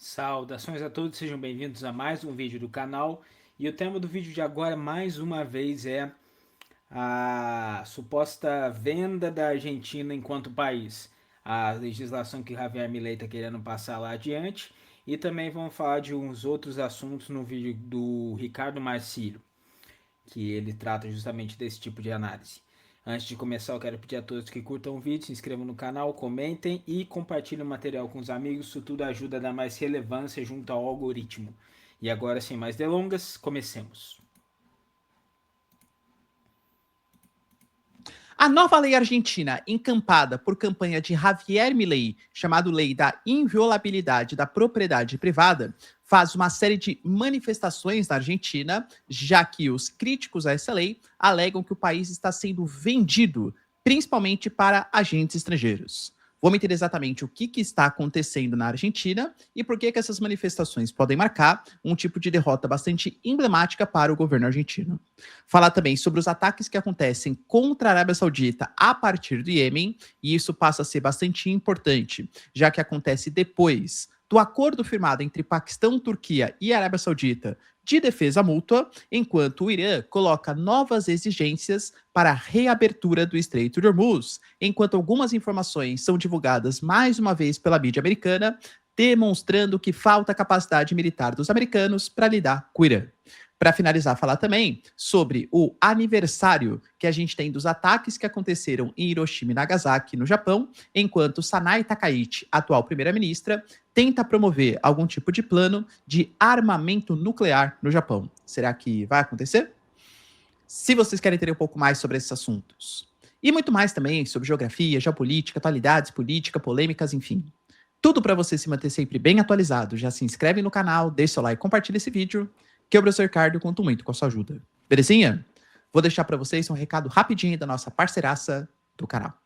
Saudações a todos, sejam bem-vindos a mais um vídeo do canal. E o tema do vídeo de agora, mais uma vez, é a suposta venda da Argentina enquanto país. A legislação que Javier Milei está querendo passar lá adiante. E também vamos falar de uns outros assuntos no vídeo do Ricardo Marcílio, que ele trata justamente desse tipo de análise. Antes de começar, eu quero pedir a todos que curtam o vídeo, se inscrevam no canal, comentem e compartilhem o material com os amigos. Isso tudo ajuda a dar mais relevância junto ao algoritmo. E agora, sem mais delongas, comecemos. A nova lei argentina, encampada por campanha de Javier Milei, chamado Lei da Inviolabilidade da Propriedade Privada, faz uma série de manifestações na Argentina, já que os críticos a essa lei alegam que o país está sendo vendido, principalmente para agentes estrangeiros. Vamos entender exatamente o que está acontecendo na Argentina e por que essas manifestações podem marcar um tipo de derrota bastante emblemática para o governo argentino. Falar também sobre os ataques que acontecem contra a Arábia Saudita a partir do Iêmen, e isso passa a ser bastante importante, já que acontece depois do acordo firmado entre Paquistão, Turquia e Arábia Saudita de defesa mútua, enquanto o Irã coloca novas exigências para a reabertura do Estreito de Hormuz, enquanto algumas informações são divulgadas mais uma vez pela mídia americana, demonstrando que falta capacidade militar dos americanos para lidar com o Irã. Para finalizar, falar também sobre o aniversário que a gente tem dos ataques que aconteceram em Hiroshima e Nagasaki, no Japão, enquanto Sanai Takaichi, atual primeira-ministra, tenta promover algum tipo de plano de armamento nuclear no Japão. Será que vai acontecer? Se vocês querem entender um pouco mais sobre esses assuntos. E muito mais também sobre geografia, geopolítica, atualidades, política, polêmicas, enfim. Tudo para você se manter sempre bem atualizado. Já se inscreve no canal, deixa seu like, compartilha esse vídeo, que o professor Ricardo conto muito com a sua ajuda. Belezinha? Vou deixar para vocês um recado rapidinho da nossa parceiraça do canal.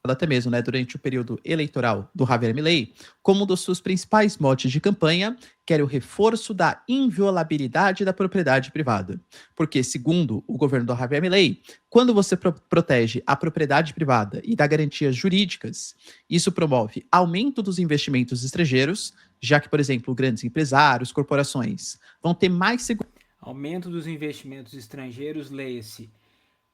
Até mesmo, né, durante o período eleitoral do Javier Milei, como um dos seus principais motes de campanha, que era o reforço da inviolabilidade da propriedade privada. Porque, segundo o governo do Javier Milei, quando você protege a propriedade privada e dá garantias jurídicas, isso promove aumento dos investimentos estrangeiros, já que, por exemplo, grandes empresários, corporações vão ter mais segurança. Aumento dos investimentos estrangeiros, leia-se.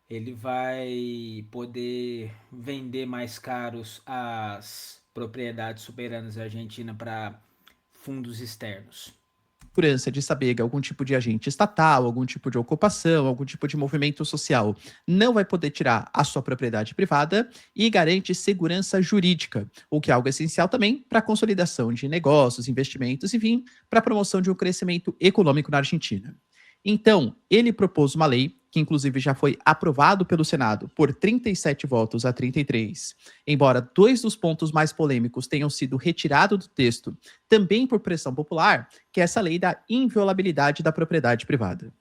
Ele vai poder vender mais caros as propriedades soberanas da Argentina para fundos externos. Segurança de saber que algum tipo de agente estatal, algum tipo de ocupação, algum tipo de movimento social não vai poder tirar a sua propriedade privada e garante segurança jurídica, o que é algo essencial também para a consolidação de negócios, investimentos, enfim, para a promoção de um crescimento econômico na Argentina. Então, ele propôs uma lei, que inclusive já foi aprovado pelo Senado por 37 votos a 33, embora dois dos pontos mais polêmicos tenham sido retirados do texto, também por pressão popular, que é essa lei da inviolabilidade da propriedade privada.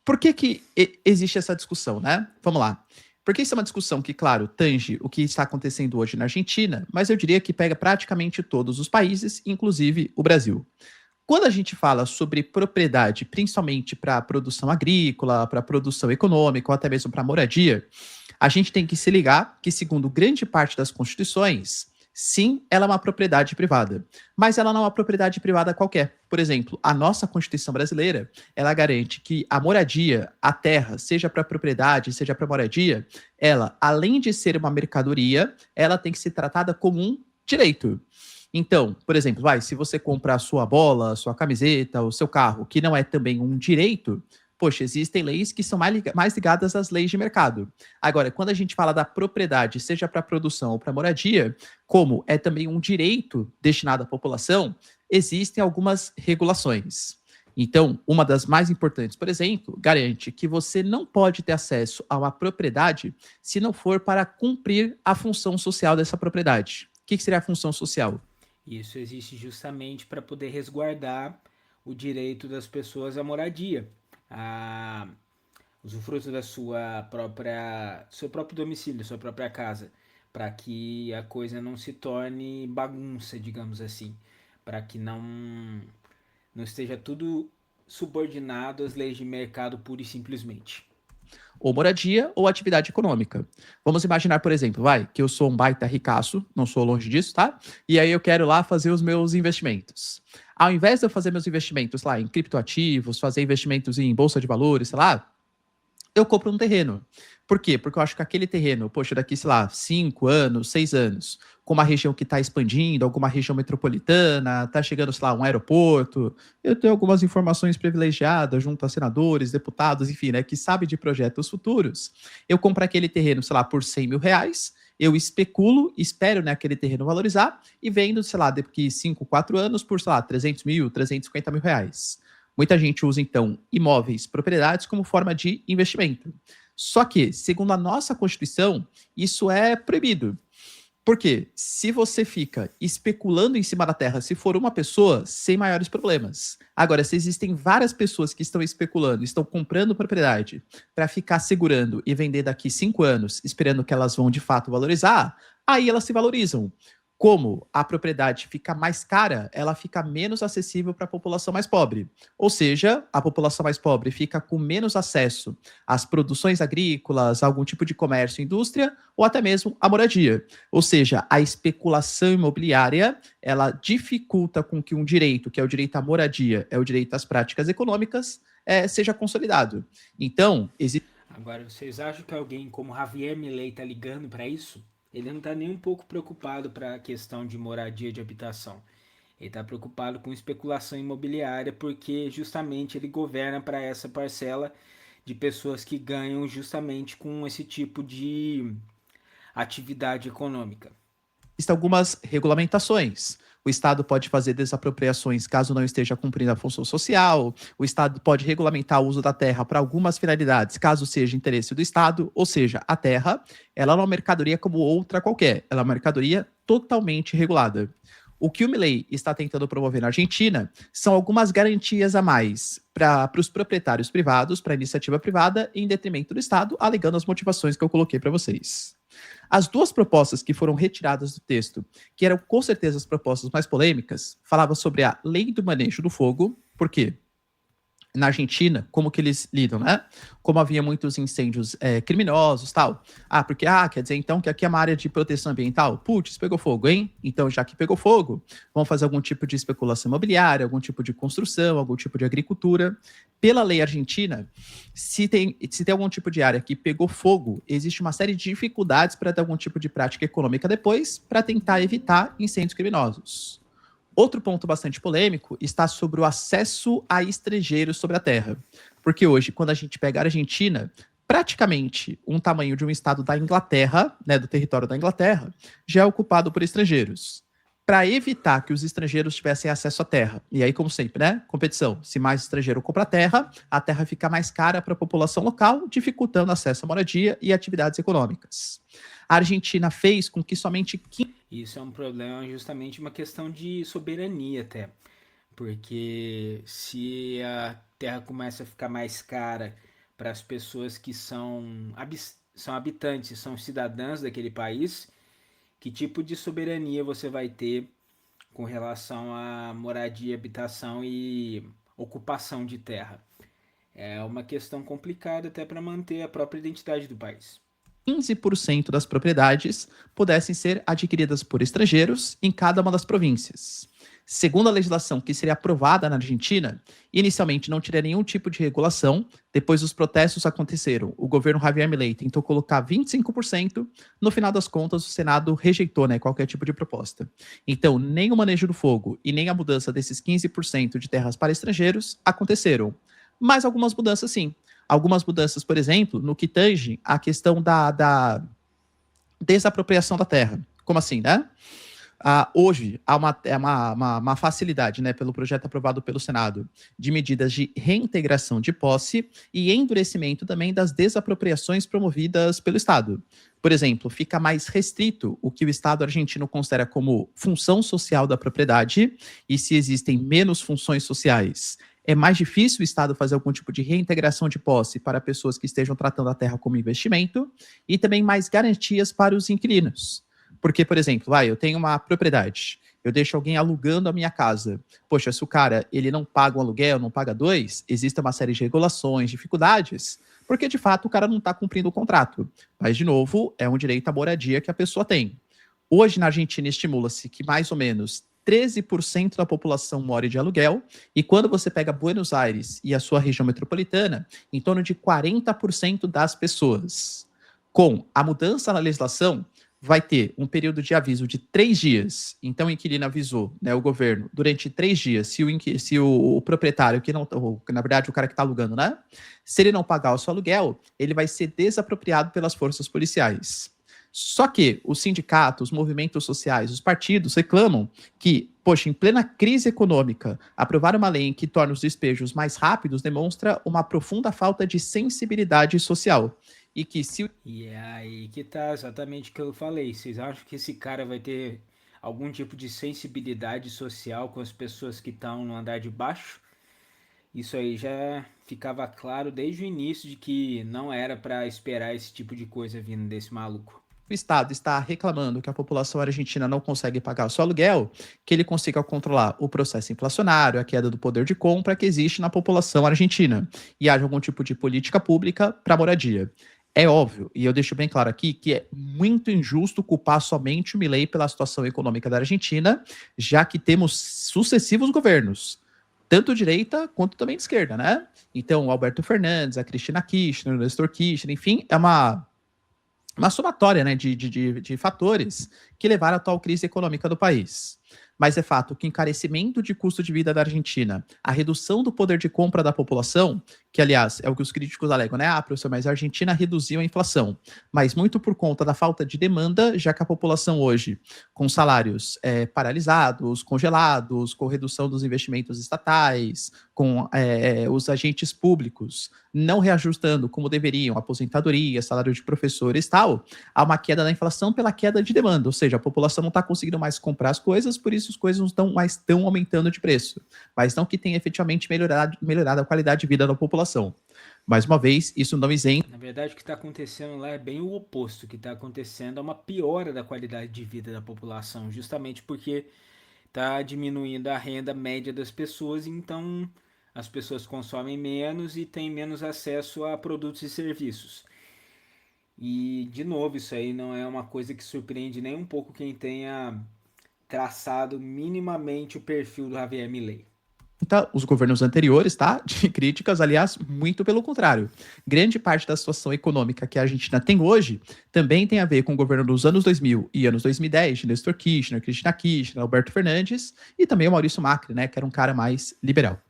Por que existe essa discussão, né? Vamos lá. Porque isso é uma discussão que, claro, tange o que está acontecendo hoje na Argentina, mas eu diria que pega praticamente todos os países, inclusive o Brasil. Quando a gente fala sobre propriedade, principalmente para a produção agrícola, para a produção econômica ou até mesmo para a moradia, a gente tem que se ligar que, segundo grande parte das constituições, sim, ela é uma propriedade privada, mas ela não é uma propriedade privada qualquer. Por exemplo, a nossa Constituição brasileira, ela garante que a moradia, a terra, seja para propriedade, seja para moradia, ela, além de ser uma mercadoria, ela tem que ser tratada como um direito. Então, por exemplo, se você compra a sua bola, a sua camiseta, o seu carro, que não é também um direito, poxa, existem leis que são mais ligadas às leis de mercado. Agora, quando a gente fala da propriedade, seja para produção ou para moradia, como é também um direito destinado à população, existem algumas regulações. Então, uma das mais importantes, por exemplo, garante que você não pode ter acesso a uma propriedade se não for para cumprir a função social dessa propriedade. O que seria a função social? Isso existe justamente para poder resguardar o direito das pessoas à moradia, a usufruto da sua própria, seu próprio domicílio, sua própria casa, para que a coisa não se torne bagunça, digamos assim, para que não esteja tudo subordinado às leis de mercado pura e simplesmente. ou moradia ou atividade econômica. Vamos imaginar, por exemplo, que eu sou um baita ricaço, não sou longe disso, tá? E aí eu quero lá fazer os meus investimentos. Ao invés de eu fazer meus investimentos lá em criptoativos, fazer investimentos em bolsa de valores, sei lá, eu compro um terreno. Por quê? Porque eu acho que aquele terreno, poxa, daqui, sei lá, 5 anos, 6 anos, com uma região que está expandindo, alguma região metropolitana, está chegando, sei lá, um aeroporto, eu tenho algumas informações privilegiadas junto a senadores, deputados, enfim, né, que sabe de projetos futuros. Eu compro aquele terreno, sei lá, por 100 mil reais, eu especulo, espero, né, aquele terreno valorizar e vendo, sei lá, daqui 5, 4 anos por, sei lá, 300 mil, 350 mil reais. Muita gente usa, então, imóveis, propriedades como forma de investimento. Só que, segundo a nossa Constituição, isso é proibido. Por quê? Se você fica especulando em cima da terra, se for uma pessoa, sem maiores problemas. Agora, se existem várias pessoas que estão especulando, estão comprando propriedade para ficar segurando e vender daqui 5 anos, esperando que elas vão de fato valorizar, aí elas se valorizam. Como a propriedade fica mais cara, ela fica menos acessível para a população mais pobre. Ou seja, a população mais pobre fica com menos acesso às produções agrícolas, a algum tipo de comércio, indústria, ou até mesmo à moradia. Ou seja, a especulação imobiliária, ela dificulta com que um direito, que é o direito à moradia, é o direito às práticas econômicas, seja consolidado. Então, existe... Agora, vocês acham que alguém como Javier Milei está ligando para isso? Ele não está nem um pouco preocupado para a questão de moradia, de habitação. Ele está preocupado com especulação imobiliária porque justamente ele governa para essa parcela de pessoas que ganham justamente com esse tipo de atividade econômica. Existem algumas regulamentações. O Estado pode fazer desapropriações caso não esteja cumprindo a função social. O Estado pode regulamentar o uso da terra para algumas finalidades, caso seja interesse do Estado. Ou seja, a terra, ela não é uma mercadoria como outra qualquer. Ela é uma mercadoria totalmente regulada. O que o Milei está tentando promover na Argentina são algumas garantias a mais para os proprietários privados, para a iniciativa privada, em detrimento do Estado, alegando as motivações que eu coloquei para vocês. As duas propostas que foram retiradas do texto, que eram com certeza as propostas mais polêmicas, falavam sobre a lei do manejo do fogo. Por quê? Na Argentina, como que eles lidam, né? Como havia muitos incêndios criminosos, tal. Porque, quer dizer então que aqui é uma área de proteção ambiental? Putz, pegou fogo, hein? Então, já que pegou fogo, vamos fazer algum tipo de especulação imobiliária, algum tipo de construção, algum tipo de agricultura. Pela lei argentina, se tem algum tipo de área que pegou fogo, existe uma série de dificuldades para ter algum tipo de prática econômica depois, para tentar evitar incêndios criminosos. Outro ponto bastante polêmico está sobre o acesso a estrangeiros sobre a terra. Porque hoje, quando a gente pega a Argentina, praticamente um tamanho de um estado da Inglaterra, né, do território da Inglaterra, já é ocupado por estrangeiros. Para evitar que os estrangeiros tivessem acesso à terra. E aí, como sempre, né? Competição. Se mais estrangeiro compra a terra fica mais cara para a população local, dificultando acesso à moradia e atividades econômicas. A Argentina fez com que somente... Isso é um problema, justamente uma questão de soberania até. Porque se a terra começa a ficar mais cara para as pessoas que são habitantes, são cidadãs daquele país, que tipo de soberania você vai ter com relação à moradia, habitação e ocupação de terra? É uma questão complicada até para manter a própria identidade do país. 15% das propriedades pudessem ser adquiridas por estrangeiros em cada uma das províncias. Segundo a legislação que seria aprovada na Argentina, inicialmente não teria nenhum tipo de regulação, depois os protestos aconteceram. O governo Javier Milei tentou colocar 25%, no final das contas o Senado rejeitou, né, qualquer tipo de proposta. Então, nem o manejo do fogo e nem a mudança desses 15% de terras para estrangeiros aconteceram. Mas algumas mudanças sim. Algumas mudanças, por exemplo, no que tange a questão da desapropriação da terra. Como assim, né? Hoje, há uma facilidade, né, pelo projeto aprovado pelo Senado, de medidas de reintegração de posse e endurecimento também das desapropriações promovidas pelo Estado. Por exemplo, fica mais restrito o que o Estado argentino considera como função social da propriedade, e se existem menos funções sociais, é mais difícil o Estado fazer algum tipo de reintegração de posse para pessoas que estejam tratando a terra como investimento, e também mais garantias para os inquilinos. Porque, por exemplo, eu tenho uma propriedade, eu deixo alguém alugando a minha casa. Poxa, se o cara ele não paga um aluguel, não paga dois, existe uma série de regulações, dificuldades, porque de fato o cara não está cumprindo o contrato. Mas, de novo, é um direito à moradia que a pessoa tem. Hoje, na Argentina, estimula-se que mais ou menos 13% da população more de aluguel, e quando você pega Buenos Aires e a sua região metropolitana, em torno de 40% das pessoas. Com a mudança na legislação, vai ter um período de aviso de 3 dias. Então, o inquilino avisou, né, o governo, durante 3 dias, se o proprietário, que não, na verdade, o cara que está alugando, né? Se ele não pagar o seu aluguel, ele vai ser desapropriado pelas forças policiais. Só que os sindicatos, os movimentos sociais, os partidos reclamam que, poxa, em plena crise econômica, aprovar uma lei que torna os despejos mais rápidos demonstra uma profunda falta de sensibilidade social. E que se... E é aí que tá exatamente o que eu falei. Vocês acham que esse cara vai ter algum tipo de sensibilidade social com as pessoas que estão no andar de baixo? Isso aí já ficava claro desde o início de que não era para esperar esse tipo de coisa vindo desse maluco. O Estado está reclamando que a população argentina não consegue pagar o seu aluguel, que ele consiga controlar o processo inflacionário, a queda do poder de compra que existe na população argentina, e haja algum tipo de política pública para moradia. É óbvio, e eu deixo bem claro aqui, que é muito injusto culpar somente o Milei pela situação econômica da Argentina, já que temos sucessivos governos, tanto direita quanto também de esquerda, né? Então, o Alberto Fernandes, a Cristina Kirchner, o Nestor Kirchner, enfim, é uma somatória, né, de fatores que levaram à atual crise econômica do país. Mas é fato que o encarecimento de custo de vida da Argentina, a redução do poder de compra da população, que aliás é o que os críticos alegam, né? Ah, professor, mas a Argentina reduziu a inflação, mas muito por conta da falta de demanda, já que a população hoje, com salários paralisados, congelados, com redução dos investimentos estatais, com os agentes públicos não reajustando como deveriam, aposentadoria, salário de professores e tal, há uma queda da inflação pela queda de demanda, ou seja, a população não está conseguindo mais comprar as coisas, por isso as coisas não estão mais tão aumentando de preço, mas não que tenha efetivamente melhorado a qualidade de vida da população. Mais uma vez, isso não isenta. Na verdade, o que está acontecendo lá é bem o oposto. O que está acontecendo é uma piora da qualidade de vida da população, justamente porque está diminuindo a renda média das pessoas, então as pessoas consomem menos e têm menos acesso a produtos e serviços. E, de novo, isso aí não é uma coisa que surpreende nem um pouco quem tenha traçado minimamente o perfil do Javier Milei. Os governos anteriores, tá? De críticas, aliás, muito pelo contrário. Grande parte da situação econômica que a Argentina tem hoje também tem a ver com o governo dos anos 2000 e anos 2010, de Nestor Kirchner, Cristina Kirchner, Alberto Fernandes e também o Maurício Macri, né, que era um cara mais liberal.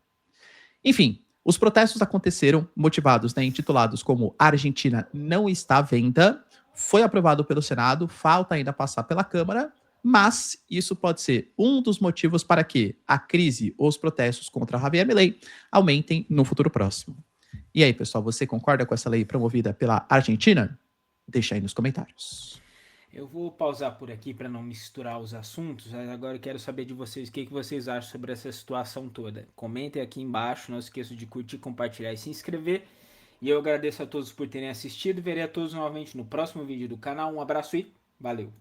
Enfim, os protestos aconteceram motivados, né, intitulados como A Argentina não está à venda, foi aprovado pelo Senado, falta ainda passar pela Câmara, mas isso pode ser um dos motivos para que a crise ou os protestos contra Javier Milei aumentem no futuro próximo. E aí, pessoal, você concorda com essa lei promovida pela Argentina? Deixa aí nos comentários. Eu vou pausar por aqui para não misturar os assuntos, mas agora eu quero saber de vocês o que vocês acham sobre essa situação toda. Comentem aqui embaixo, não esqueçam de curtir, compartilhar e se inscrever. E eu agradeço a todos por terem assistido, verei a todos novamente no próximo vídeo do canal. Um abraço e valeu!